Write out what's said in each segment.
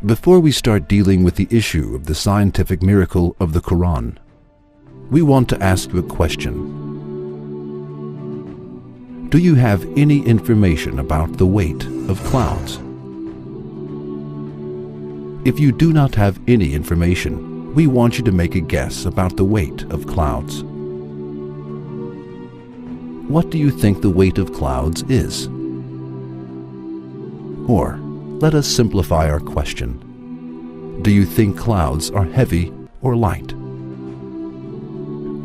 Before we start dealing with the issue of the scientific miracle of the Quran, we want to ask you a question. Do you have any information about the weight of clouds? If you do not have any information, we want you to make a guess about the weight of clouds. What do you think the weight of clouds is? Or, let us simplify our question. Do you think clouds are heavy or light?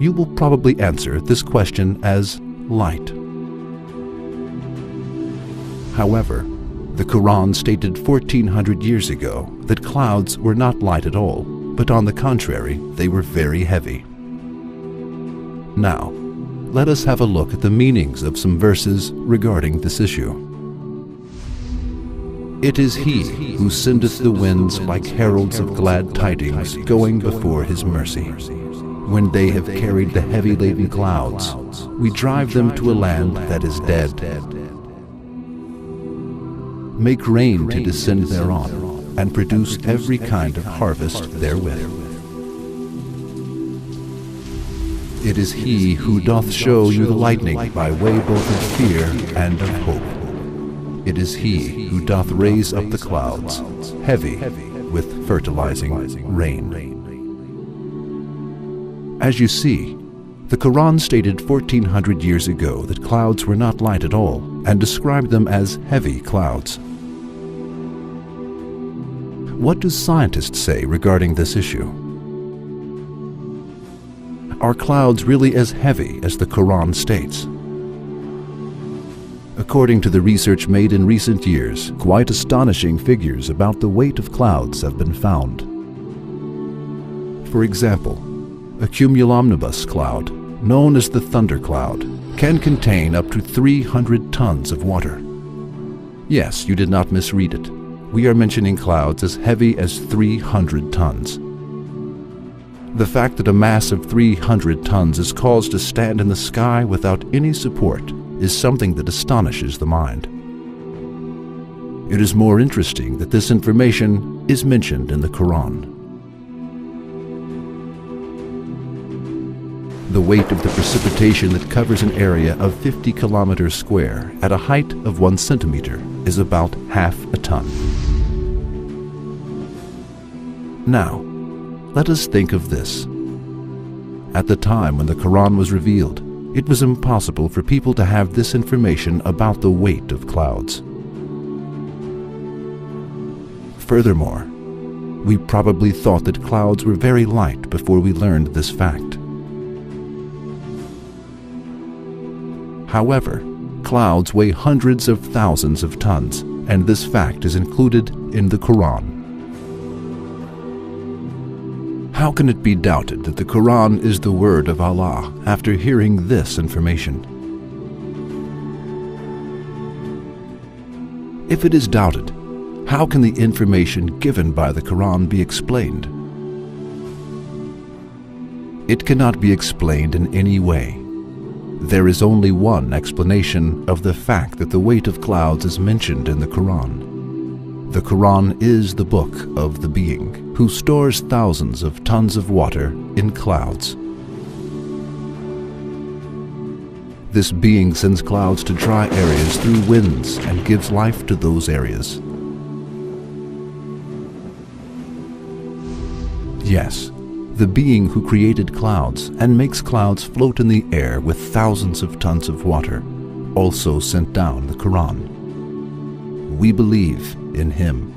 You will probably answer this question as light. However, the Quran stated 1400 years ago that clouds were not light at all, but on the contrary, they were very heavy. Now, let us have a look at the meanings of some verses regarding this issue. It is He who sendeth the winds like heralds of glad tidings going before His mercy. When they have carried the heavy laden clouds, we drive them to a land that is dead. Make rain to descend thereon, and produce every kind of harvest therewith. It is He who doth show you the lightning by way both of fear and of hope. It is He who doth raise up the clouds, heavy with fertilizing rain. As you see, the Quran stated 1400 years ago that clouds were not light at all and described them as heavy clouds. What do scientists say regarding this issue? Are clouds really as heavy as the Quran states? According to the research made in recent years, quite astonishing figures about the weight of clouds have been found. For example, a cumulonimbus cloud, known as the thunder cloud, can contain up to 300 tons of water. Yes, you did not misread it. We are mentioning clouds as heavy as 300 tons. The fact that a mass of 300 tons is caused to stand in the sky without any support is something that astonishes the mind. It is more interesting that this information is mentioned in the Quran. The weight of the precipitation that covers an area of 50 kilometers square at a height of 1 centimeter is about half a ton. Now, let us think of this. At the time when the Quran was revealed, it was impossible for people to have this information about the weight of clouds. Furthermore, we probably thought that clouds were very light before we learned this fact. However, clouds weigh hundreds of thousands of tons, and this fact is included in the Quran. How can it be doubted that the Quran is the word of Allah after hearing this information? If it is doubted, how can the information given by the Quran be explained? It cannot be explained in any way. There is only one explanation of the fact that the weight of clouds is mentioned in the Quran. The Quran is the book of the being who stores thousands of tons of water in clouds. This being sends clouds to dry areas through winds and gives life to those areas. Yes, the being who created clouds and makes clouds float in the air with thousands of tons of water also sent down the Quran. We believe in Him.